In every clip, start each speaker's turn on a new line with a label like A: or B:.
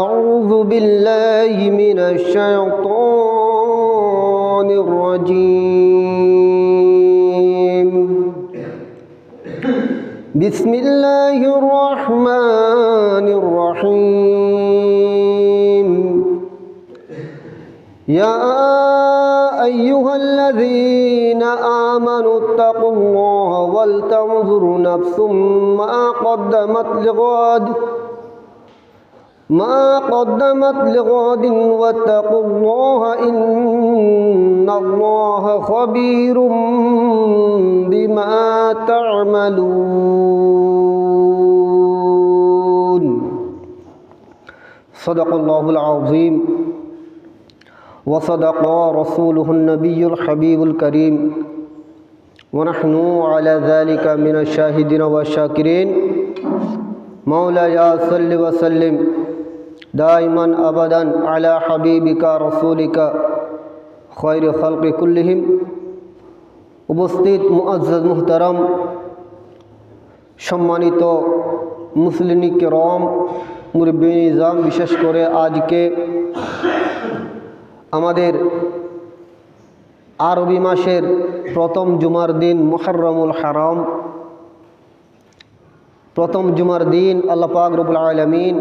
A: أعوذ بالله من الشيطان الرجيم بسم الله الرحمن الرحيم يا أيها الذين آمنوا اتقوا الله ولتنظر نفس ما قدمت لغد واتقوا الله إن الله خبير بما تعملون صدق الله العظيم وصدق رسوله النبي الحبيب الكريم ونحن على ذلك من الشاهدين والشاكرين مولاي صل وسلم دائما أبدا على حبيبك رسولك خير خلق كلهم উপস্থিত মুআজ্জাজ মুহতারাম সম্মানিত মুসলিম কিরাম মুরব্বী নিজাম, বিশেষ করে আজকে আমাদের আরবি মাসের প্রথম জুমার দিন মুহররমুল হারাম, প্রথম জুমার দিন আল্লাহ পাক রব্বুল আলামিন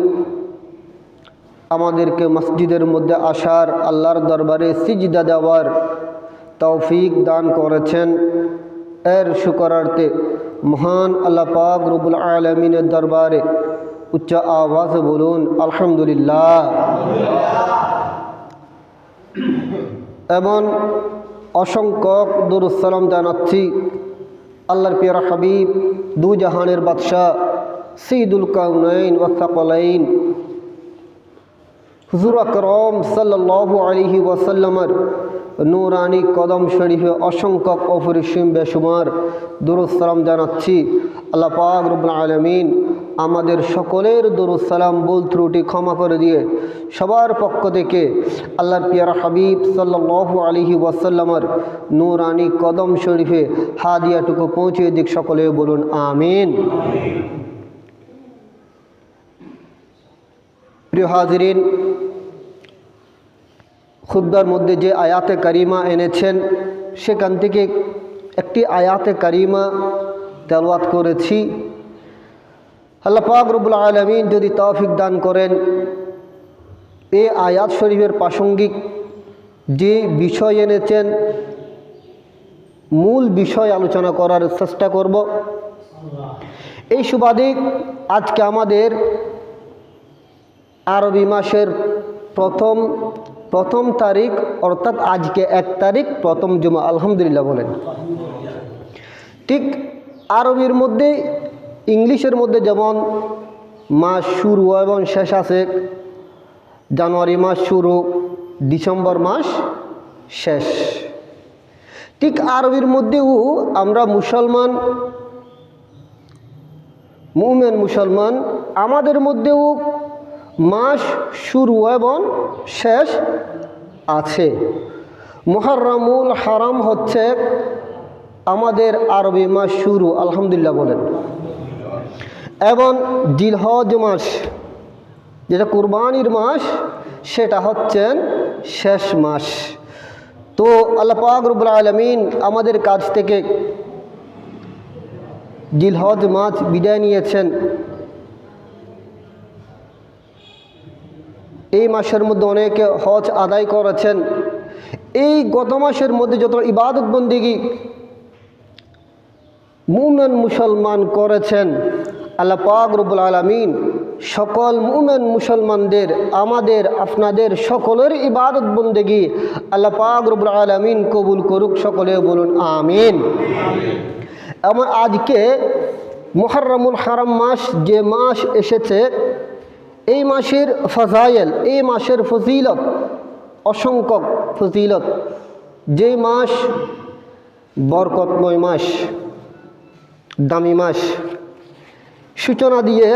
A: আমাদেরকে মসজিদের মধ্যে আসার, আল্লাহর দরবারে সিজদা দেওয়ার তৌফিক দান করেছেন। এর শুকরার্থে মহান আল্লাহ পাক রব্বুল আলামিনের দরবারে উচ্চ আওয়াজে বলুন আলহামদুলিল্লাহ। এবং অসংখ্য দুরূদ সালাম জানাচ্ছি আল্লাহর প্রিয় হাবিব, দু জাহানের বাদশাহ, সৈয়দুল কাউনাইন ওয়াস সাকলাইন হুজুর আকরাম সাল্লাল্লাহু আলাইহি ওয়াসাল্লামের নূরানি কদম শরীফে অসংখ্য অপরিসীম বেশুমার দুরূদ সালাম জানাচ্ছি। আল্লাহ পাক রব্বুল আলামিন আমাদের সকলের দুরূদ সালাম ভুল ত্রুটি ক্ষমা করে দিয়ে সবার পক্ষ থেকে আল্লাহর প্রিয় হাবিব সাল্লাল্লাহু আলাইহি ওয়াসাল্লামের নূরানি কদম শরীফে হাদিয়াটুকু পৌঁছে দিক। সকলে বলুন আমিন। প্রিয় হাজিরিন, খুতবার মধ্যে যে আয়াতে কারিমা এনেছেন সেখান থেকে একটি আয়াতে কারিমা তেলাওয়াত করেছি। আল্লাহ পাক রব্বুল আলামিন যদি তৌফিক দান করেন, এই আয়াত শরীফের প্রাসঙ্গিক যে বিষয় এনেছেন মূল বিষয় আলোচনা করার চেষ্টা করব। এই সুবাদে আজকে আমাদের আরবি মাসের প্রথম তারিখ, অর্থাৎ আজকে 1 তারিখ, প্রথম জুমা। আলহামদুলিল্লাহ বলেন। ঠিক আরবির মধ্যে, ইংলিশের মধ্যে যেমন মাস শুরু এবং শেষ আছে, জানুয়ারি মাস শুরু, ডিসেম্বর মাস শেষ। ঠিক আরবির মধ্যেও আমরা মুসলমান, মুমিন মুসলমান, আমাদের মধ্যেও মাস শুরু এবং শেষ আছে। মুহররমুল হারাম হচ্ছে আমাদের আরবি মাস শুরু, আলহামদুলিল্লাহ বলেন। এবং জিলহজ মাস, যেটা কুরবানির মাস, সেটা হচ্ছেন শেষ মাস। তো আল্লাহ পাক রব্বুল আলামিন আমাদের কাছ থেকে জিলহজ মাস বিদায় নিয়েছেন। এই মাসের মধ্যে অনেকে হজ আদায় করেছেন। এই গত মাসের মধ্যে যত ইবাদত বন্দেগী মুমিন মুসলমান করেছেন, আল্লাহ পাক রব্বুল আলামিন সকল মুমিন মুসলমানদের, আমাদের আপনাদের সকলের ইবাদত বন্দেগী আল্লাহ পাক রব্বুল আলামিন কবুল করুক। সকলে বলুন আমিন। এমন আজকে মুহররমুল হারাম মাস, যে মাস এসেছে, এই মাসের ফাজাইল, এই মাসের ফজিলত, অসংখ্য ফজিলত। যে মাস বরকতময় মাস, দামি মাস। সূচনা দিয়ে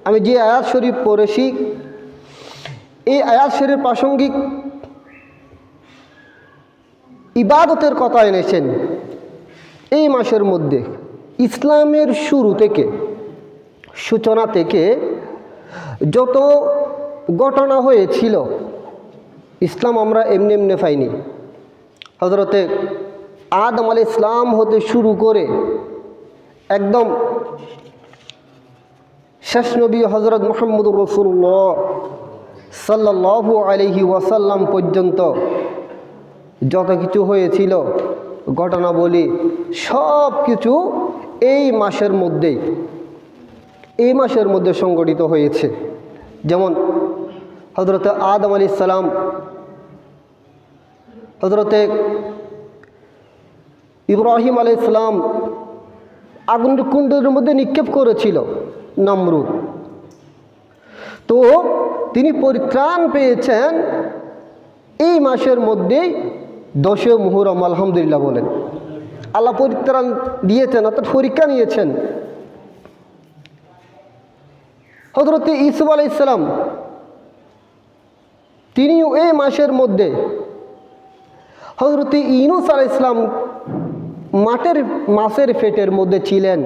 A: আমি যে আয়াত শরীফ পড়েছি, এই আয়াত শরীফ প্রাসঙ্গিক ইবাদতের কথা এনেছেন। এই মাসের মধ্যে ইসলামের শুরু থেকে, সূচনা থেকে যত ঘটনা হয়েছিল ইসলাম আমরা এমনি এমনি পাইনি। হজরতে আদম আলাইহিস সালাম হতে শুরু করে একদম শেষ নবী হজরত মুহাম্মদুর রাসূলুল্লাহ সাল্লাল্লাহু আলাইহি ওয়াসাল্লাম পর্যন্ত যত কিছু হয়েছিল ঘটনা বলি, সব কিছু এই মাসের মধ্যে সংগঠিত হয়েছে। যেমন হজরতে আদম আলাইহিস সালাম হজরতে ইব্রাহিম আলাইহিস সালাম আগুনের কুণ্ডের মধ্যে নিক্ষেপ করেছিল নমরুদ, তো তিনি পরিত্রাণ পেয়েছেন এই মাসের মধ্যেই 10 মুহররম। আলহামদুলিল্লাহ বলেন, আল্লাহ পরিত্রাণ দিয়েছেন, অর্থাৎ পরীক্ষা নিয়েছেন। হজরতে ইউসুফ আলাইহিস সালাম তিনিও এই মাসের মধ্যে, হজরতে ইউনূস আলাইহিস সালাম মাছের পেটের মধ্যে ছিলেন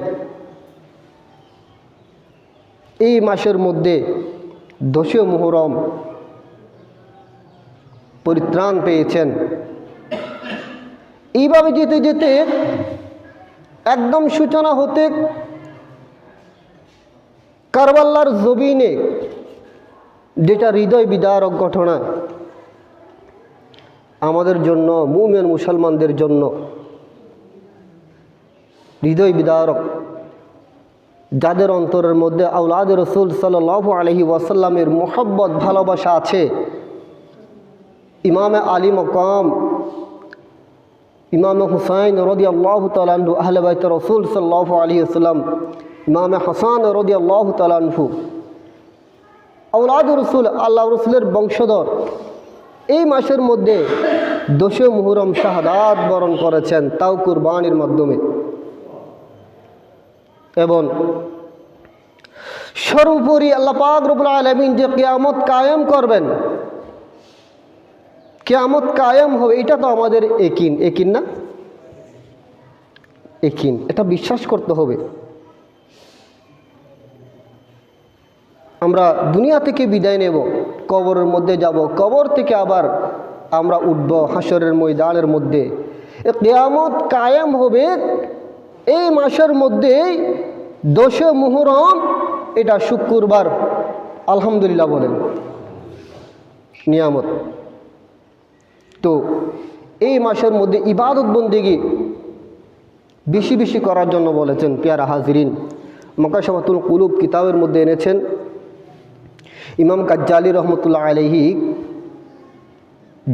A: এই মাসের মধ্যে 10 মুহররম পরিত্রাণ পেয়েছেন। এইভাবে যেতে যেতে একদম সূচনা হতে কারবালার জমিনে, যেটা হৃদয় বিদারক ঘটনা আমাদের জন্য, মুমিন মুসলমানদের জন্য হৃদয় বিদারক, যাদের অন্তরের মধ্যে আওলাদে রসুল সাল্লাল্লাহু আলাইহি ওয়াসাল্লামের মোহাব্বত ভালোবাসা আছে। ইমামে আলী মকাম ইমামে হুসাইন রাদিয়াল্লাহু তাআলা আনহু আহলে বাইত রসুল সাল্লাল্লাহু আলাইহি ওয়াসাল্লাম, ইমামে হাসান রাদিয়াল্লাহু তাআলা আনহু আওলাদে রসুল, আল্লাহ রসুলের বংশধর এই মাসের মধ্যে 10 মুহররম শাহাদাত বরণ করেছেন, তাও কুরবানির মাধ্যমে। এবং সর্বোপরি আল্লাহ পাক রব্বুল আলামিন যে কিয়ামত কায়েম করবেন, কিয়ামত কায়েম হবে, এটা তো আমাদের একিন না, একিন, এটা বিশ্বাস করতে হবে। আমরা দুনিয়া থেকে বিদায় নেব, কবরের মধ্যে যাব, কবর থেকে আবার আমরা উঠব হাসরের ময়দানের মধ্যে। কিয়ামত কায়েম হবে এই মাসের মধ্যেই 10 মুহররম, এটা শুক্রবার। আলহামদুলিল্লাহ বলেন, নিয়ামত। তো এই মাসের মধ্যে ইবাদত বন্দেগী বেশি বেশি করার জন্য বলেছেন পেয়ারা হাজিরিন। মাকাশাফাতুল কুলুব কিতাবের মধ্যে এনেছেন ইমাম গাজ্জালি রহমতুল্লাহ আলাইহি,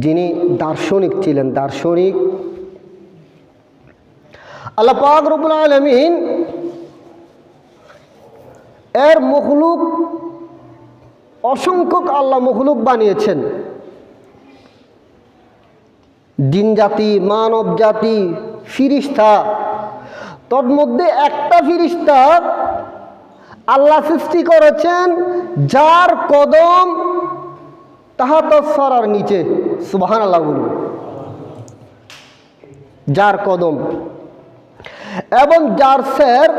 A: যিনি দার্শনিক ছিলেন, দার্শনিক। আল্লাহ পাক রব্বুল আলামিন এর মখলুক, অসংখ্য আল্লাহ মখলুক বানিয়েছেন। জিন জাতি, মানব জাতি, ফিরিস্তা, তন্মধ্যে একটা ফিরিস্তা আল্লাহ সৃষ্টি করেছেন যার কদম তাহাত সরার নিচে। সুবহানাল্লাহ বলুন, যার কদম, এবং যার স্যার,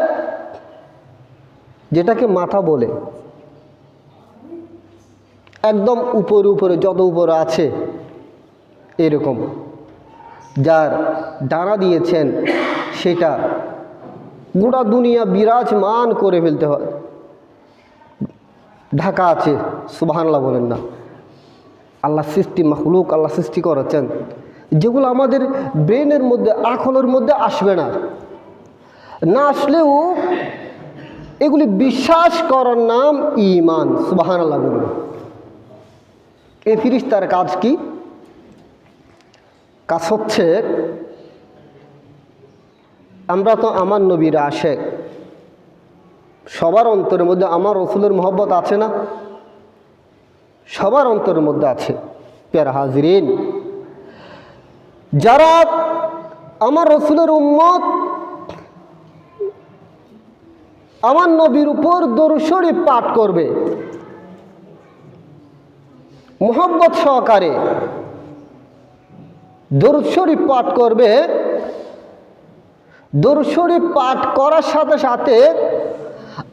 A: যেটাকে মাথা বলে, একদম উপরে যত উপরে আছে এরকম, যার ডানা দিয়েছেন সেটা গোটা দুনিয়া বিরাজমান করে ফেলতে হয়, ঢাকা আছে। সুবহানাল্লাহ বলেন না। আল্লাহ সৃষ্টি মাখলুক আল্লাহ সৃষ্টি করেছেন, যেগুলো আমাদের ব্রেনের মধ্যে, আকলের মধ্যে আসবে না, না আসলেও এগুলি বিশ্বাস করার নাম ঈমান। সুবহানাল্লাহ বলুন। এই ফিরিস্তার কাজ কি? কাজ হচ্ছে, আমরা তো আমার নবীর আশেক, সবার অন্তরের মধ্যে আমার রসুলের মহব্বত আছে না? সবার অন্তরের মধ্যে আছে। প্যারা হাজিরিন, যারা আমার রসুলের উম্মত, আমার নবীর উপর দরুদ শরীফ পাঠ করবে মুহাব্বত সহকারে, দরুদ শরীফ পাঠ করবে, দরুদ শরীফ পাঠ করার সাথে সাথে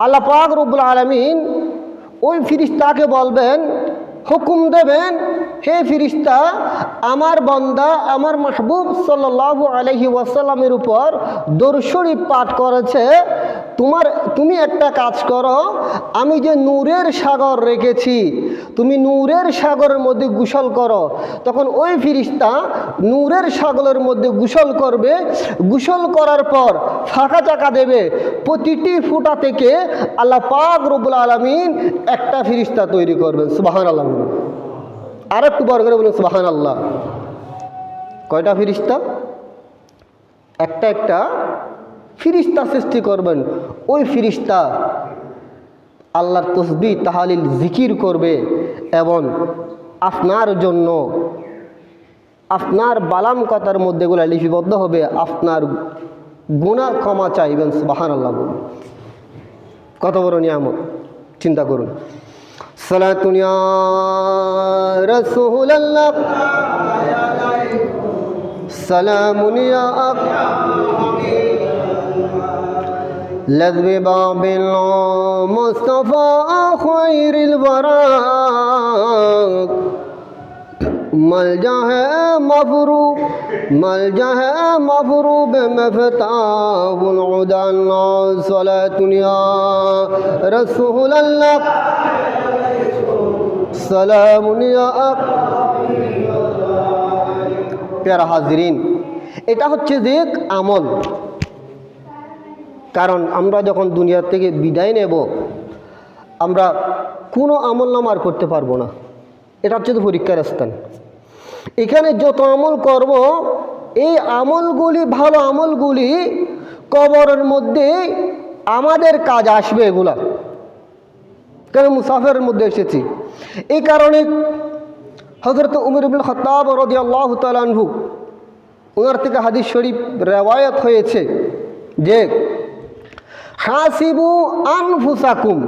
A: আল্লাহ পাক রব্বুল আলামিন ওই ফিরিস্তাকে বলবেন, হুকুম দেবেন, হে ফিরিস্তা, আমার বান্দা আমার মাহবুব সাল্লাল্লাহু আলাইহি ওয়াসাল্লামের উপর দরুদ শরীফ পাঠ করেছে, তুমি একটা কাজ করো, আমি যে নূরের সাগর রেখেছি তুমি নূরের সাগরের মধ্যে গোসল করো। তখন ওই ফিরিস্তা নূরের সাগরের মধ্যে গোসল করবে। গোসল করার পর ফাঁকা চাকা দেবে, প্রতিটি ফুটা থেকে আল্লাহ পাক রব্বুল আলামিন একটা ফিরিস্তা তৈরি করবেন। সুবহানাল্লাহ। আর একটু বড় করে বলুন সুবহানাল্লাহ। কয়টা ফিরিস্তা? একটা ফিরিস্তা সৃষ্টি করবেন। ওই ফিরিস্তা আল্লাহর তসবিহ তাহলিল জিকির করবে এবং আপনার জন্য আপনার বালাম কথার মধ্যে এগুলো লিপিবদ্ধ হবে, আপনার গুনাহ ক্ষমা চাইবেন। সুবহানাল্লাহ। কত বড় নিয়ামত, চিন্তা করুন। সালাতুন ইয়া রাসূলুল্লাহ, সালামুন ইয়া لذ باب المصطفى خير الورى ملجأ ہے مفروب مفتاح العدى صلاة يا رسول الله سلام يا প্যারা হাজিরিন, এটা হচ্ছে যে আমল। কারণ আমরা যখন দুনিয়া থেকে বিদায় নেব, আমরা কোনো আমল নামা আর করতে পারবো না। এটা হচ্ছে তো পরীক্ষার স্থান। এখানে যত আমল করব, এই আমলগুলি, ভালো আমলগুলি কবরের মধ্যে আমাদের কাজ আসবে। এগুলা কারণ মুসাফিরের মধ্যে এসেছি। এই কারণে হযরত উমর ইবনে খাত্তাব রাদিয়াল্লাহু তাআলা আনহু, ওনার থেকে হাদিস শরীফ রিওয়ায়াত হয়েছে যে হাসিবু আনফুসাকুম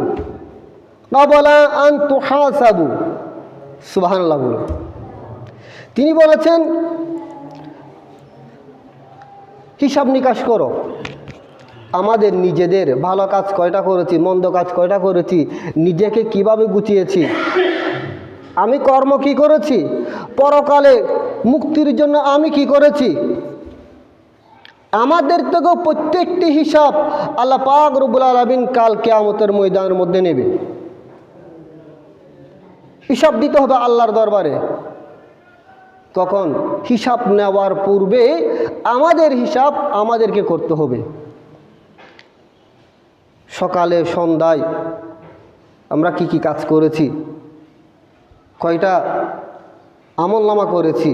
A: ক্বাবলা আন তুহাসাবু। সুবহানাল্লাহ। তিনি বলেছেন, হিসাব নিকাশ করো আমাদের নিজেদের, ভালো কাজ কয়টা করেছি, মন্দ কাজ কয়টা করেছি, নিজেকে কিভাবে গুছিয়েছি, আমি কর্ম কি করেছি, পরকালে মুক্তির জন্য আমি কি করেছি। আমাদের থেকেও প্রত্যেকটি হিসাব আল্লাহ পাক রব্বুল আলামিন কাল কিয়ামতের ময়দানের মধ্যে নেবে। হিসাব দিতে হবে আল্লাহর দরবারে। তখন হিসাব নেওয়ার পূর্বে আমাদের হিসাব আমাদেরকে করতে হবে। সকালে সন্ধ্যায় আমরা কি কাজ করেছি, কয়টা আমলনামা করেছি,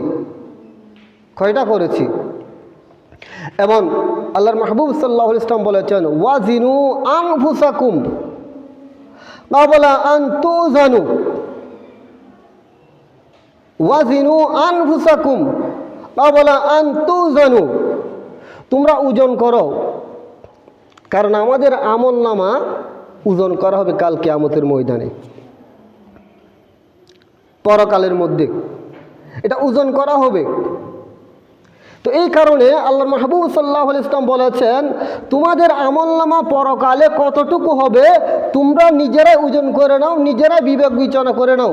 A: কয়টা করেছি। এবং আল্লাহর মাহবুব সাল্লাল্লাহু আলাইহি ওয়াসাল্লাম বলেছেন, ওয়াজিনু আনফুসাকুম ক্বাবলা আন তুজানু, ওয়াজিনু আনফুসাকুম ক্বাবলা আন তুজানু। তোমরা ওজন করো, কারণ আমাদের আমলনামা ওজন করা হবে কাল কিয়ামতের ময়দানে, পরকালের মধ্যে এটা ওজন করা হবে। তো এই কারণে আল্লাহর মাহবুব সাল্লাল্লাহু আলাইহি ওয়াসাল্লাম বলেছেন, তোমাদের আমলনামা পরকালে কতটুকু হবে তোমরা নিজেরাই ওজন করে নাও, নিজেরাই বিবেক বিবেচনা করে নাও।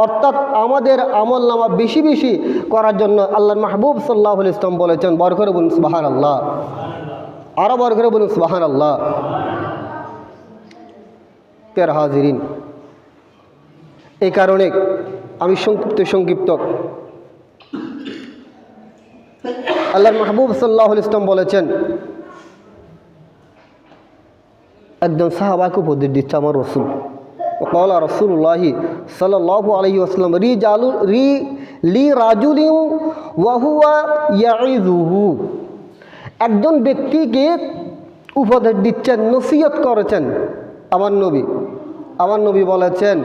A: অর্থাৎ আমাদের আমলনামা বেশি বেশি করার জন্য আল্লাহর মাহবুব সাল্লাল্লাহু আলাইহি ওয়াসাল্লাম বলেছেন। বড় করে বলুন সুবহানাল্লাহ। আরো বড় করে বলুন সুবহানাল্লাহ। প্রিয় হাজিরিন, এই কারণে আমি সংক্ষিপ্ত আল্লাহর মাহবুব সাল্লাল্লাহু আলাইহি ওয়াসাল্লাম বলেছেন, একজন সাহাবাকে উপদেশ দিচ্ছে আমার রাসূল। وقال رسول الله صلى الله عليه وسلم লি রাজুলিন ওয়া হুয়া ইয়াইযুহু। একজন ব্যক্তিকে উপদেশ দিচ্ছেন, নসিহত করেছেন আমার নবী বলেছেন,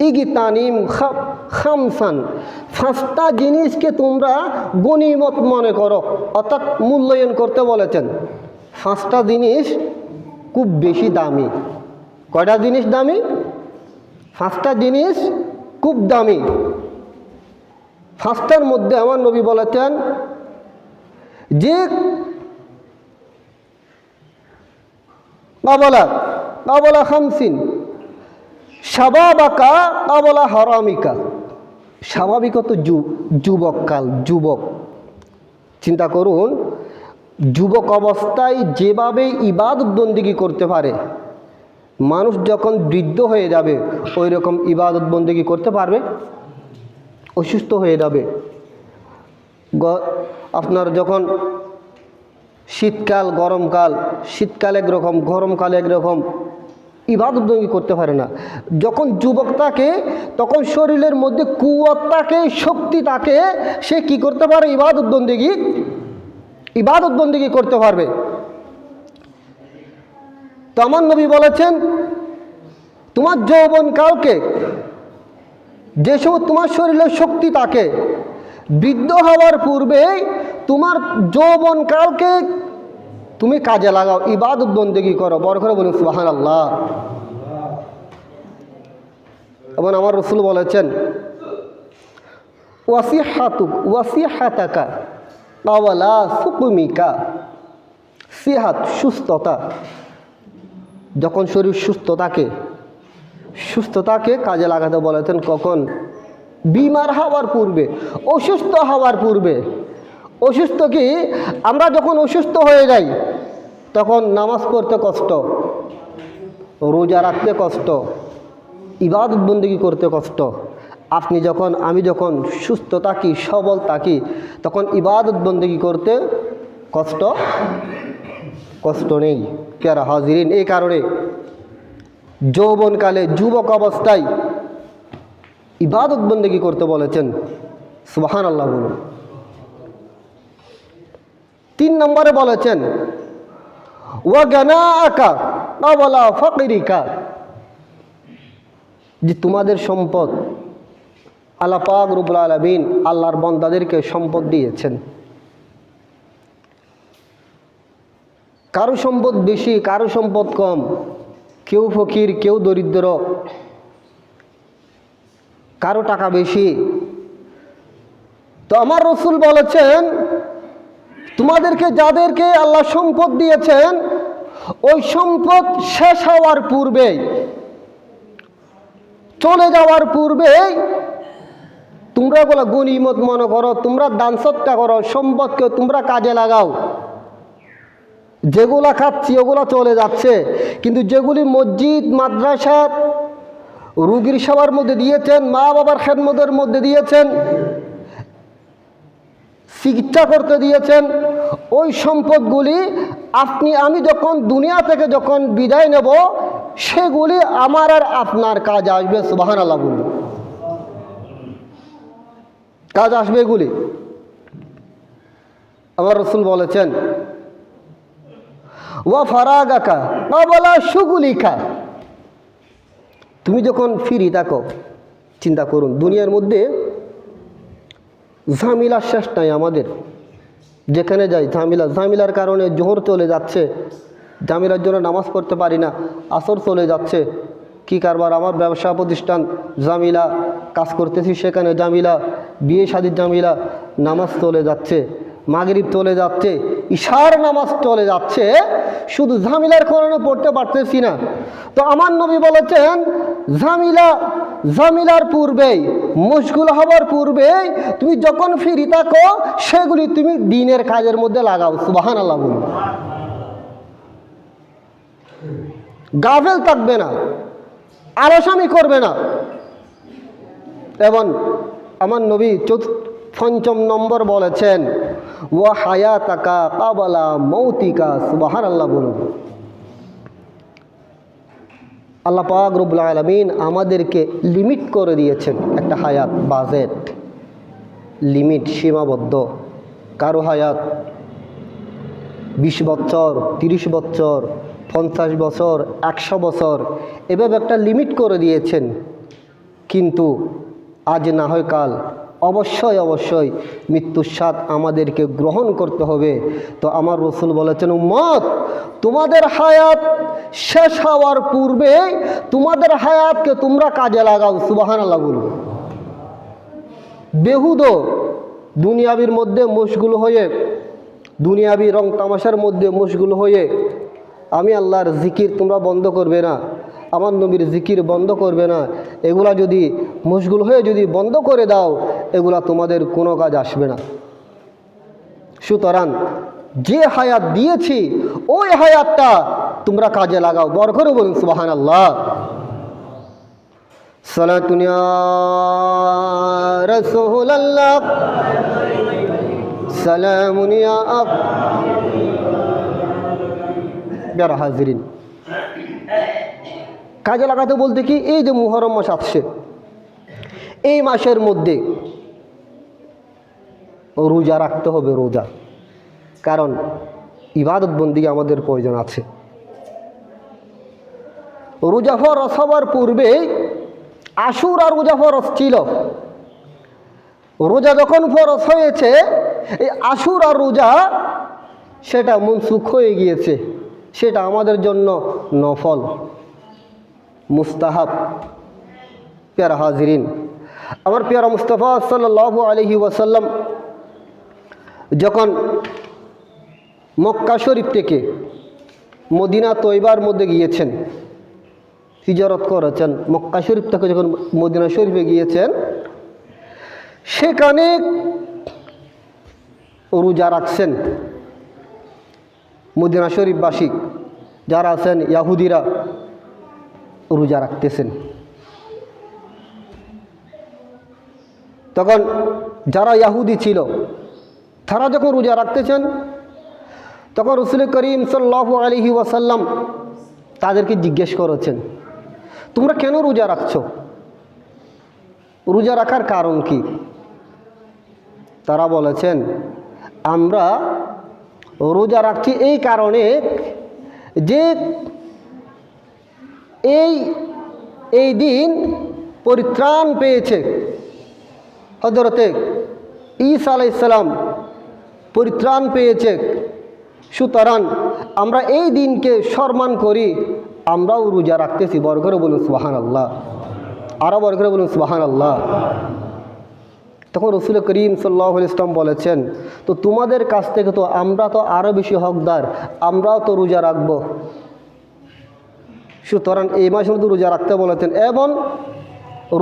A: ইগতানিম খামসান, পাঁচটা জিনিসকে তোমরা গনিমত মনে করো, অর্থাৎ মূল্যায়ন করতে বলেছেন। পাঁচটা জিনিস খুব বেশি দামি। কয়টা জিনিস দামি? পাঁচটা জিনিস খুব দামি। পাঁচটার মধ্যে আমার নবী বলেছেন যে কাবলা খামসিন, শাবাবাকা ক্বাবলা হারামিকা। স্বাভাবিকত যুবককাল, যুবক। চিন্তা করুন, যুবক অবস্থায় যেভাবে ইবাদত বন্দেগী করতে পারে, মানুষ যখন বৃদ্ধ হয়ে যাবে ওই রকম ইবাদত বন্দেগী করতে পারবে? অসুস্থ হয়ে যাবে। আপনার যখন শীতকাল, গরমকাল, শীতকাল একরকম, গরমকাল একরকম, ইবাদত বন্দেগী করতে পারে না। যখন যুবক থাকে তখন শরীরের মধ্যে কুওয়াত থাকে, শক্তি থাকে, সে কি করতে পারে? ইবাদত বন্দেগী করতে পারবে। তো আমার নবী বলেছেন, তোমার যৌবনকালকে, যে সময় তোমার শরীরে শক্তি থাকে, বৃদ্ধ হওয়ার পূর্বে তোমার যৌবনকালকে তুমি কাজে লাগাও, ইবাদত বন্দেগী করো। বড় করে বলুন সুবহানাল্লাহ। এবং আমার রাসূল বলেছেন, ওয়াসিহাতাকা ক্বাবলা সুকুমিকা। সিহাত, সুস্থতা। যখন শরীর সুস্থতাকে কাজে লাগাতে বলেছেন কখন? বিমার হওয়ার পূর্বে, অসুস্থ হওয়ার পূর্বে। অসুস্থ কি? আমরা যখন অসুস্থ হয়ে যাই তখন নামাজ পড়তে কষ্ট, রোজা রাখতে কষ্ট, ইবাদত বন্দেগী করতে কষ্ট। আমি যখন সুস্থ থাকি, সবল থাকি, তখন ইবাদত বন্দেগী করতে কষ্ট নেই। প্যারা হাজিরিন, এই কারণে যৌবনকালে, যুবক অবস্থায় ইবাদত বন্দেগী করতে বলেছেন। সুবহানাল্লাহ বলুন। 3 নম্বরে বলেছেন, ওয়াগানাআকা ক্বাবলা ফাকরিকা। যে তোমাদের সম্পদ, আল্লাহ পাক রব্বুল আলামিন আল্লাহর বান্দাদেরকে সম্পদ দিয়েছেন। কারো সম্পদ বেশি, কারো সম্পদ কম, কেউ ফকির, কেউ দরিদ্র, কারো টাকা বেশি। তো আমার রাসূল বলেছেন, তোমাদেরকে যাদেরকে আল্লাহ সম্পদ দিয়েছেন, ওই সম্পদ শেষ হওয়ার পূর্বে, চলে যাওয়ার পূর্বে তোমরা বলা গনিমত মনে করো, তোমরা দান সদকা করো, সম্পদকে তোমরা কাজে লাগাও। যেগুলা খাচ্ছি ওগুলা চলে যাচ্ছে, কিন্তু যেগুলি মসজিদ, মাদ্রাসা, রুগীর সেবার মধ্যে দিয়েছেন, মা বাবার খেদমতের মধ্যে দিয়েছেন, চিকিৎসা করতে দিয়েছেন, ওই সম্পদগুলি আমি যখন দুনিয়া থেকে যখন বিদায় নেব, সেগুলি আমার আর আপনার কাজ আসবে। সুবহানাল্লাহ বলুন। কাজ আসবে এগুলি। আমার রাসূল বলেছেন, ওয়া ফারাগাকা ক্বাবলা শুগুলিকা। তুমি যখন ফ্রি থাকো, চিন্তা করুন, দুনিয়ার মধ্যে ঝামেলার শেষ নাই আমাদের। যেখানে যাই ঝামেলার কারণে জোহর চলে যাচ্ছে, ঝামেলার জন্য নামাজ পড়তে পারি না, আসর চলে যাচ্ছে। কি কারবার? আমার ব্যবসা প্রতিষ্ঠান ঝামেলা, কাজ করতেছি সেখানে ঝামেলা, বিয়ে শাদীর ঝামেলা, নামাজ চলে যাচ্ছে, মাগরিব চলে যাচ্ছে, ইশার নামাজ চলে যাচ্ছে, শুধু ঝামেলার কারণে পড়তে পারতেছি না। তো আমার নবী বলেছেন, ঝামেলার পূর্বেই, মুশগুল হওয়ার পূর্বেই তুমি যখন ফ্রি থাকো, সেগুলি তুমি দিনের কাজের মধ্যে লাগাও। সুবহানাল্লাহ বলুন। গাফেল থাকবে না, আলসামি করবে না। এবং আমার নবী 5ম নম্বর বলেছেন, ওয়া হায়াতাকা ক্বাবলা মৌতিকা। সুবহানাল্লাহ বলুন। আল্লাহ পাক রব্বুল আলামিন আমাদেরকে লিমিট করে দিয়েছেন, একটা হায়াত, বাজেট, লিমিট, সীমাবদ্ধ। কারো হায়াত 20 বছর, 30 বছর, 50 বছর, 100 বছর, এভাবে একটা লিমিট করে দিয়েছেন। কিন্তু আজ না হয় কাল অবশ্যই মৃত্যুর স্বাদ আমাদেরকে গ্রহণ করতে হবে। তো আমার রাসূল বলেছেন, উম্মত, তোমাদের হায়াত শেষ হওয়ার পূর্বে তোমাদের হায়াতকে তোমরা কাজে লাগাও। সুবহানাল্লাহ বলুন। বেহুদ দুনিয়াবির মধ্যে মশগুল হয়ে, দুনিয়াবি রং তামাশার মধ্যে মশগুল হয়ে আমি আল্লাহর জিকির তোমরা বন্ধ করবে না। আমার নবীর জিকির বন্ধ করবে না, এগুলা যদি মশগুল হয়ে যদি বন্ধ করে দাও, এগুলা তোমাদের কোনো কাজ আসবে না। সুতরাং যে হায়াত দিয়েছি ওই হায়াতটা তোমরা কাজে লাগাও। বড় করে বলুন সুবহানাল্লাহ। সালাতুন ইয়া রাসূলুল্লাহ, সালামুন ইয়া প্যারা হাজিরিন। কাজে লাগাতে বলতে কি, এই যে মুহররম মাস আসছে, এই মাসের মধ্যে রোজা রাখতে হবে। রোজা, কারণ ইবাদত বন্দি আমাদের প্রয়োজন আছে। রোজা ফরজ হওয়ার পূর্বে আশুরা রোজা ফরজ ছিল। রোজা যখন ফরজ হয়েছে, এই আশুরা রোজা সেটা মনসুখ হয়ে গিয়েছে, সেটা আমাদের জন্য নফল, মুস্তাহাব। প্যারা হাজিরিন, আমার প্যারা মুস্তাফা সাল্লাল্লাহু আলাইহি ওয়াসাল্লাম যখন মক্কা শরীফ থেকে মদিনা তৈবার মধ্যে গিয়েছেন, হিজরত করেছেন, মক্কা শরীফ থেকে যখন মদিনা শরীফে গিয়েছেন, সেখানে রোজা রাখছেন। মদিনা শরীফবাসী যারা আছেন, ইয়াহুদিরা রোজা রাখতেছেন। তখন যারা ইয়াহুদি ছিল, তারা যখন রোজা রাখতেছেন, তখন রাসূল করিম সাল্লাল্লাহু আলাইহি ওয়াসাল্লাম তাদেরকে জিজ্ঞেস করেছেন, তোমরা কেন রোজা রাখছো? রোজা রাখার কারণ কি? তারা বলেছেন, আমরা রোজা রাখছি এই কারণে যে এই দিন পরিত্রাণ পেয়েছে হযরতে ঈসা আলাইহিস সালাম, পরিত্রাণ পেয়েছে। সুতরাং আমরা এই দিনকে সম্মান করি, আমরাও রোজা রাখতেছি। বড় করে বলুন সুবহানাল্লাহ, আরও বড় করে বলুন সুবহানাল্লাহ। তখন রাসূল করিম সাল্লাল্লাহু আলাইহি ওয়াসাল্লাম বলেছেন, তো তোমাদের কাছ থেকে তো আমরা তো আরও বেশি হকদার, আমরাও তো রোজা রাখবো। সুতরাং এই মাসের মধ্যে রোজা রাখতে বলেছেন। এবং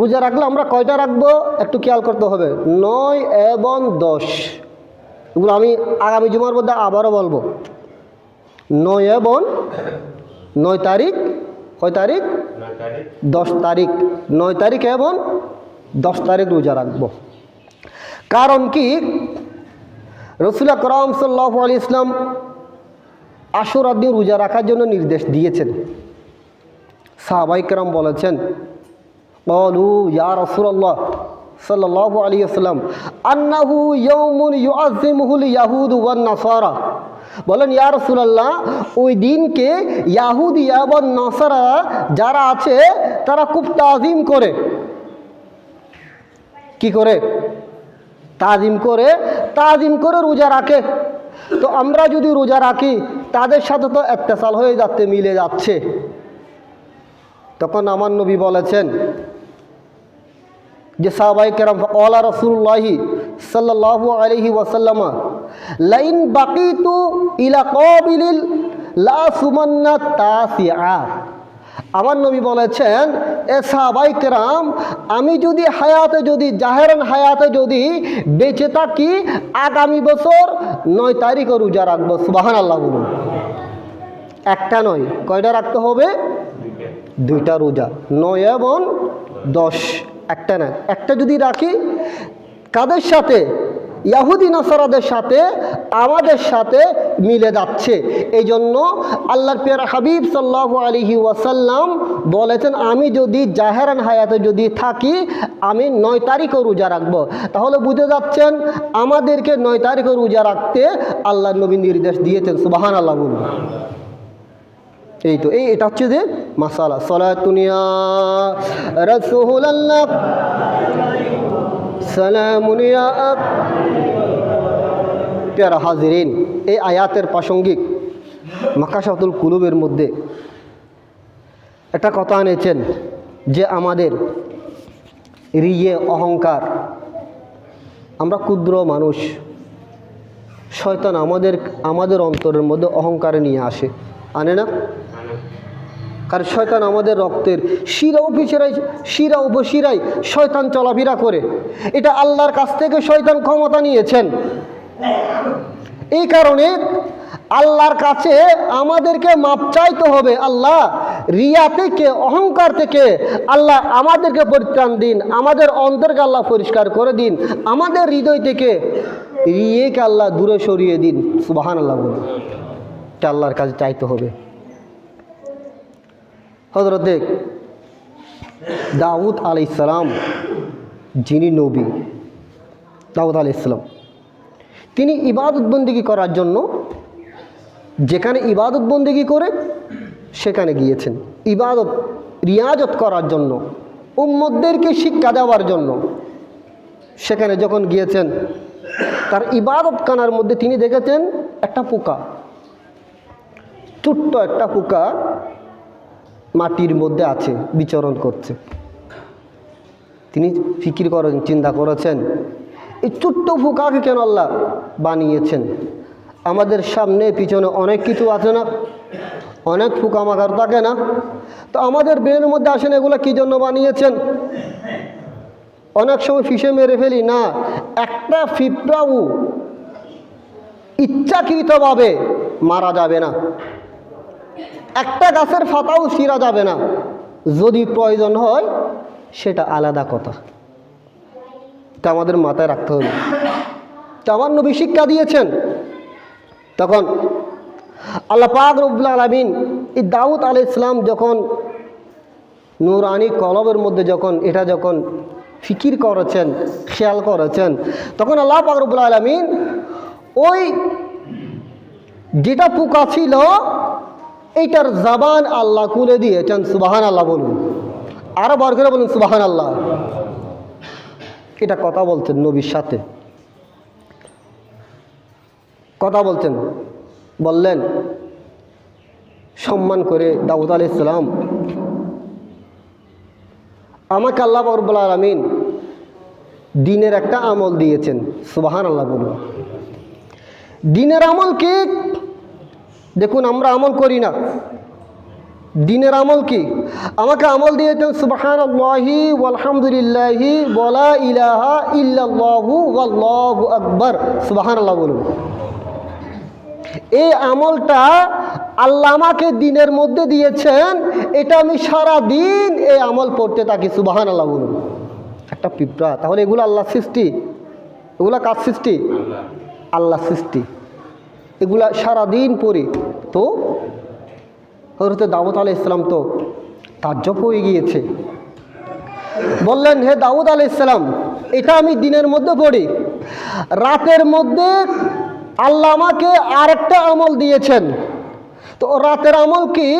A: রোজা রাখলে আমরা কয়টা রাখবো একটু খেয়াল করতে হবে, 9 এবং 10। এগুলো আমি আগামী জুমার মধ্যে আবারও বলবো। 9 এবং 9 তারিখ, কয় তারিখ? 10 তারিখ। 9 তারিখ এবং 10 তারিখ রোজা রাখবো। কারণ কি, রাসূল আকরাম সাল্লাল্লাহু আলাইহি ওয়াসাল্লাম আশুরার দিন রোজা রাখার জন্য নির্দেশ দিয়েছেন। সাহাবায়ে কেরাম বলেছেন, ক্বালু ইয়া রাসূলুল্লাহ সাল্লাল্লাহু আলাইহি ওয়াসাল্লাম আন্নাহু ইয়াউমুন ইউআযযিমুহুল ইয়াহুদু ওয়ান নাসারা। বলেন, ইয়া রাসূলুল্লাহ, ওই দিনকে ইয়াহুদি এবং নাসারা যারা আছে তারা খুব তাজিম করে। কি করে? তাজিম করে রোজা রাখে। তো আমরা যদি রোজা রাখি, তাদের সাথে তো ইত্তেসাল হয়ে যাচ্ছে, মিলে যাচ্ছে। তখন আমার নবী বলেছেন যে সাহাবায়ে কেরাম, ক্বালা রাসূলুল্লাহি সাল্লাল্লাহু আলাইহি ওয়াসাল্লাম লাইন বাকিতু ইলা কাবিলিল লা সুমান্না তাসিআ। আমার নবী বলেছেন, এ সাহাবায়ে কেরাম, আমি যদি হায়াতে, যদি জাহেরান হায়াতে যদি বেঁচে থাকি, আগামী বছর 9 তারিখে রোজা রাখবো। সুবহানাল্লাহ বলুন। একটা নয়, কয়টা রাখতে হবে? 2টা রোজা, 9 এবং 10। একটা না, একটা যদি রাখি, কাদের সাথে? ইয়াহুদি নাসারাদের সাথে, আমাদের সাথে মিলে যাচ্ছে। এই জন্য আল্লাহর প্রিয় হাবিব সাল্লাল্লাহু আলাইহি ওয়াসাল্লাম বলেছেন, আমি যদি জাহেরান হায়াতে যদি থাকি, আমি 9 তারিখও রোজা রাখবো। তাহলে বুঝে যাচ্ছেন, আমাদেরকে 9 তারিখও রোজা রাখতে আল্লাহর নবী নির্দেশ দিয়েছেন। সুবহানাল্লাহ বলুন। এই তো এটা হচ্ছে যে মাসালা। সালাতুন ইয়া রাসূলুল্লাহ, সালামুন ইয়া। প্যারা হাজিরিন, এই আয়াতের প্রাসঙ্গিক মাকাশাতুল কুলুবের মধ্যে একটা কথা এনেছেন যে আমাদের রিয়ে, অহংকার, আমরা ক্ষুদ্র মানুষ, শয়তান আমাদের অন্তরের মধ্যে অহংকার নিয়ে আসে, আনে না? কারণ শয়তান আমাদের রক্তের শিরা উপশিরায় শয়তান চলাফেরা করে। এটা আল্লাহর কাছ থেকে শয়তান ক্ষমতা নিয়েছেন। এই কারণে আল্লাহর কাছে আমাদেরকে মাপ চাইতে হবে। আল্লাহ, রিয়া থেকে, অহংকার থেকে আল্লাহ আমাদেরকে পরিত্রাণ দিন, আমাদের অন্তরকে আল্লাহ পরিষ্কার করে দিন, আমাদের হৃদয় থেকে রিয়াকে আল্লাহ দূরে সরিয়ে দিন। সুবহানাল্লাহ বলুন। এটা আল্লাহর কাছে চাইতে হবে। হযরতে দাউদ আলাইহিস সালাম, যিনি নবী, দাউদ আলাইহিস সালাম, তিনি ইবাদত বন্দেগী করার জন্য যেখানে ইবাদত বন্দেগী করে সেখানে গিয়েছেন, ইবাদত রিয়াজত করার জন্য, উম্মতদেরকে শিক্ষা দেওয়ার জন্য। সেখানে যখন গিয়েছেন, তার ইবাদতখানার মধ্যে তিনি দেখেছেন একটা পোকা, ছোট্ট একটা পোকা মাটির মধ্যে আছে, বিচরণ করছে। তিনি ফিকির করেন, চিন্তা করেছেন, এই ছোট্ট পোকাকে কেন আল্লাহ বানিয়েছেন? আমাদের সামনে পিছনে অনেক কিছু আছে না, অনেক পোকামাকড় থাকে না? তো আমাদের ব্রেনের মধ্যে আসেন এগুলো কী জন্য বানিয়েছেন? অনেক সময় ফিসে মেরে ফেলি না, একটা পিঁপড়াও ইচ্ছাকৃতভাবে মারা যাবে না, একটা গাছের পাতাও ছিঁড়া যাবে না। যদি প্রয়োজন হয় সেটা আলাদা কথা, তা আমাদের মাথায় রাখতে হবে। তো আমার নবী শিক্ষা দিয়েছেন। তখন আল্লাহ পাক রব্বুল আলামিন এই দাউদ আলাইহিস সালাম যখন নূরানি কলবের মধ্যে যখন ফিকির করেছেন, খেয়াল করেছেন, তখন আল্লাহ পাক রব্বুল আলামিন ওই যেটা পোকা ছিল এইটার জবান আল্লাহ খুলে দিয়েছেন। সুবহানাল্লাহ বলুন, আরো বার করে বলুন সুবহানাল্লাহ। এটা কথা বলছেন, নবীর সাথে কথা বলছেন। বললেন সম্মান করে, দাউদ আলাইহিস সালাম, আমাকে আল্লাহ রব্বুল আলামিন দ্বীনের একটা আমল দিয়েছেন। সুবহানাল্লাহ বলুন। দ্বীনের আমল কি? দেখুন, আমরা আমল করি না। দ্বীনের আমল কি? আমাকে আমল দিয়েছেন সুবহানাল্লাহি ওয়ালহামদুলিল্লাহি ওয়ালা ইলাহা ইল্লাল্লাহু ওয়াল্লাহু আকবার। সুবহানাল্লাহ বলুন। এই আমলটা আল্লাহ আমাকে দ্বীনের মধ্যে দিয়েছেন, এটা আমি সারা দিন এই আমল পড়তে থাকি। সুবহানাল্লাহ বলুন। একটা পিঁপড়া, তাহলে এগুলো আল্লাহর সৃষ্টি? এগুলা কার সৃষ্টি? আল্লাহর সৃষ্টি। এগুলা সারাদিন পড়ি। তো হযরত দাউদ আলাইহিস সালাম তো তাজ্জব হয়ে গিয়েছে। বললেন, হে দাউদ আলাইহিস সালাম, এটা আমি দিনের মধ্যে পড়ি, রাতের মধ্যে আল্লাহ আমাকে আরেকটা আমল দিয়েছেন। তো রাতের আমল কি?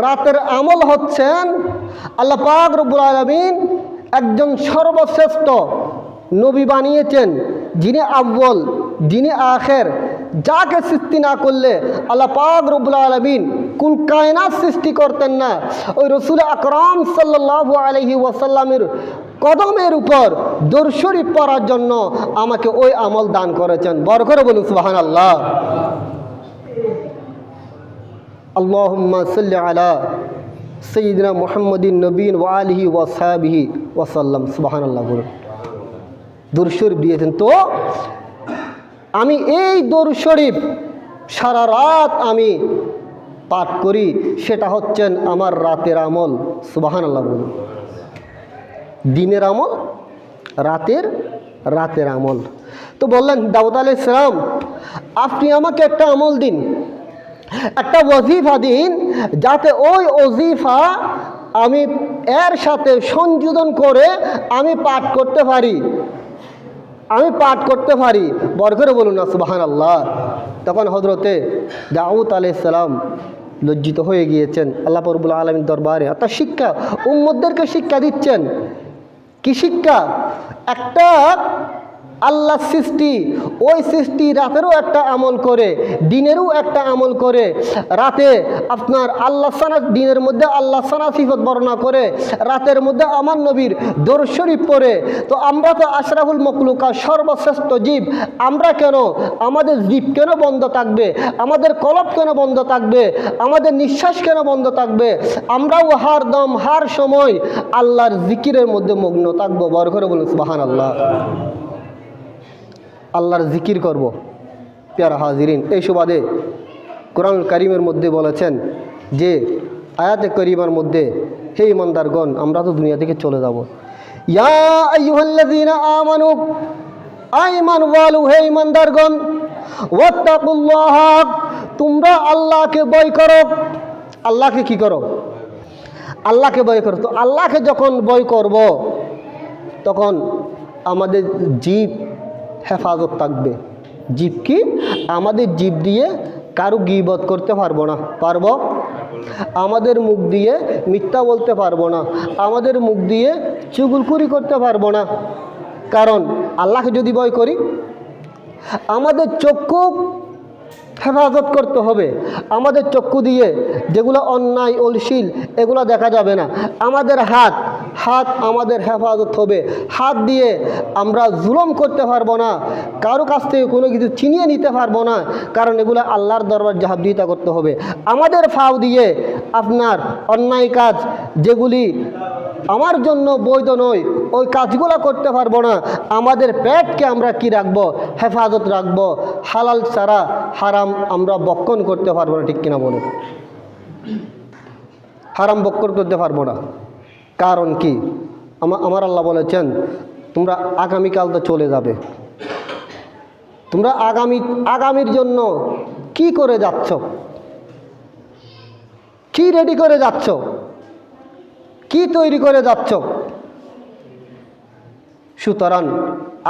A: রাতের আমল হচ্ছেন আল্লাহ পাক রব্বুল আলামিন একজন সর্বশ্রেষ্ঠ নবী বানিয়েছেন, যিনি আউয়াল, যিনি আখের, যাকে সৃষ্টি না করলে আল্লাহ পাক রব্বুল আলামিন কুল কায়নাত সৃষ্টি করতেন না। ওই রাসূল আকরাম সাল্লাল্লাহু আলাইহি ওয়াসাল্লামের কদমের উপর দরুদ শরীফ পড়ার জন্য আমাকে ওই আমল দান করেছেন। বড় করে বলুন সুবহানাল্লাহ। আল্লাহুম্মা সাল্লি আলা সাইয়্যিদিনা মুহাম্মাদিন নবিয়্যিন ওয়া আলিহি ওয়া সাহবিহি ওয়া সাল্লাম। সুবহানাল্লাহ বলুন। দরুদ শরীফ দিয়েছেন। তো আমি এই দরুদ শরীফ সারা রাত আমি পাঠ করি, সেটা হচ্ছেন আমার রাতের আমল। সুবহানাল্লাহ বলুন। দিনের আমল, রাতের আমল। তো বললেন দাউদ আলাইহিস সালাম, আপনি আমাকে একটা আমল দিন, একটা ওয়াজিফা দিন, যাতে ওই ওয়াজিফা আমি এর সাথে সংযোজন করে আমি পাঠ করতে পারি, বড় করে বলুন না সুবহানাল্লাহ। তখন হযরতে দাউদ আলাইহিস সালাম লজ্জিত হয়ে গিয়েছেন আল্লাহ রব্বুল আলামিন দরবারে। অর্থাৎ শিক্ষা, উম্মতদেরকে শিক্ষা দিচ্ছেন। কি শিক্ষা? একটা আল্লাহ সৃষ্টি, ওই সৃষ্টি রাতেরও একটা আমল করে, দিনেরও একটা আমল করে। রাতে আপনার আল্লাহ সানা, দিনের মধ্যে আল্লাহ সানা সিফত বর্ণনা করে, রাতের মধ্যে আমার নবীর দরুদ শরীফ পড়ে। তো আমরা তো আশরাফুল মখলুকা, সর্বশ্রেষ্ঠ জীব, আমরা কেন, আমাদের জীব কেন বন্ধ থাকবে, আমাদের কলব কেন বন্ধ থাকবে, আমাদের নিঃশ্বাস কেন বন্ধ থাকবে? আমরাও হার দম হার সময় আল্লাহর জিকিরের মধ্যে মগ্ন থাকবো। বড় করে বলুন সুবহানাল্লাহ। আল্লাহর জিকির করব। প্যারা হাজিরিন, এই সুবাদে কোরআনুল কারীমের মধ্যে বলেছেন যে আয়াতে কারীমার মধ্যে, হে ইমানদারগণ, আমরা তো দুনিয়া থেকে চলে যাব। ইয়া আইয়ুহাল্লাযীনা আমানু, আইমান ওয়ালু, হে ইমানদারগণ, ওয়াত্তাকুল্লাহ, তোমরা আল্লাহকে ভয় করো। আল্লাহকে কি করো? আল্লাহকে ভয় করো। তো আল্লাহকে যখন ভয় করব, তখন আমাদের জীব হেফাজত থাকবে। জীব কি? আমাদের জীব দিয়ে কারো গীবত করতে পারবো না। পারবো? আমাদের মুখ দিয়ে মিথ্যা বলতে পারবো না, আমাদের মুখ দিয়ে চুগলখুরি করতে পারবো না। কারণ আল্লাহকে যদি ভয় করি, আমাদের চক্ষু হেফাজত করতে হবে। আমাদের চক্ষু দিয়ে যেগুলো অন্যায় অশ্লীল এগুলো দেখা যাবে না। আমাদের হাত আমাদের হেফাজত হবে। হাত দিয়ে আমরা জুলুম করতে পারবো না, কারো কাছ থেকে কোনো কিছু ছিনিয়ে নিতে পারবো না, কারণ এগুলো আল্লাহর দরবার জবাবদিহিতা করতে হবে। আমাদের পাও দিয়ে আপনার অন্যায় কাজ যেগুলি আমার জন্য বৈধ নয়, ওই কাজগুলো করতে পারবো না। আমাদের পেটকে আমরা কি রাখবো? হেফাজত রাখবো। হালাল ছাড়া হারাম আমরা বক্ষণ করতে পারবো না। ঠিক কিনা বলুন? হারাম বক্ষণ করতে পারবো না। কারণ কি? আমার আল্লাহ বলেছেন, তোমরা আগামীকাল তো চলে যাবে, তোমরা আগামীর জন্য কি করে যাচ্ছ, কি রেডি করে যাচ্ছ, কি তৈরি করে যাচ্ছ? সুতরাং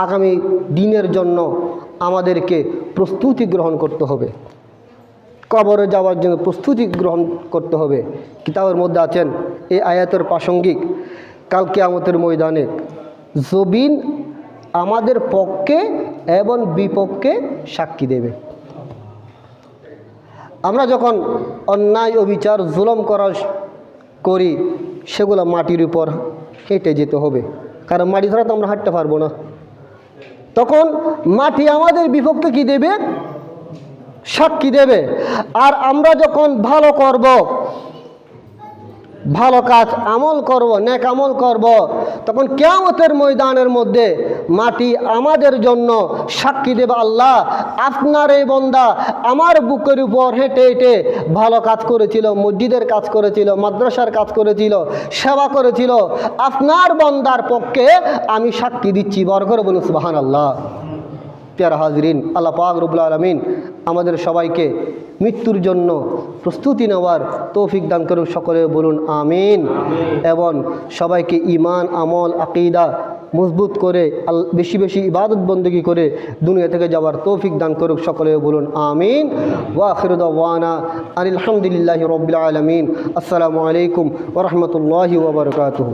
A: আগামী দিনের জন্য আমাদেরকে প্রস্তুতি গ্রহণ করতে হবে। কবরে যাওয়ার জন্য প্রস্তুতি গ্রহণ করতে হবে। কিতাবের মধ্যে আছেন এই আয়াতের প্রাসঙ্গিক, কাল কিয়ামতের ময়দানে জবিন আমাদের পক্ষে এবং বিপক্ষে সাক্ষী দেবে। আমরা যখন অন্যায় অবিচার জুলুম করি, সেগুলো মাটির উপর হেঁটে যেতে হবে, কারণ মাটি ছাড়া তো আমরা হাঁটতে পারবো না। তখন মাটি আমাদের বিপক্ষে কি দেবে? সাক্ষী দেবে। আর আমরা যখন ভালো করব, ভালো কাজ আমল করব, নেক আমল করব, তখন কিয়ামতের ময়দানের মধ্যে মাটি আমাদের জন্য সাক্ষী দেবে, আল্লাহ আপনার এই বান্দা আমার বুকের উপর হেঁটে হেঁটে ভালো কাজ করেছিল, মসজিদের কাজ করেছিল, মাদ্রাসার কাজ করেছিল, সেবা করেছিল, আপনার বান্দার পক্ষে আমি সাক্ষী দিচ্ছি। বড় করে বলুন সুবহানাল্লাহ। প্যারা হাজরিন, আল্লাহ পাক রব্বুল আলামিন আমাদের সবাইকে মৃত্যুর জন্য প্রস্তুতি নেওয়ার তৌফিক দান করুন। সকলে বলুন আমিন। এবং সবাইকে ঈমান, আমল, আকীদা মজবুত করে বেশি বেশি ইবাদত বন্দেগী করে দুনিয়া থেকে যাওয়ার তৌফিক দান করুক। সকলে বলুন আমিন। ওয়া আখিরু দাওয়ানা আলহামদুলিল্লাহি রাব্বিল আলামিন। আসসালামু আলাইকুম ওয়া রাহমাতুল্লাহি ওয়া বারাকাতুহু।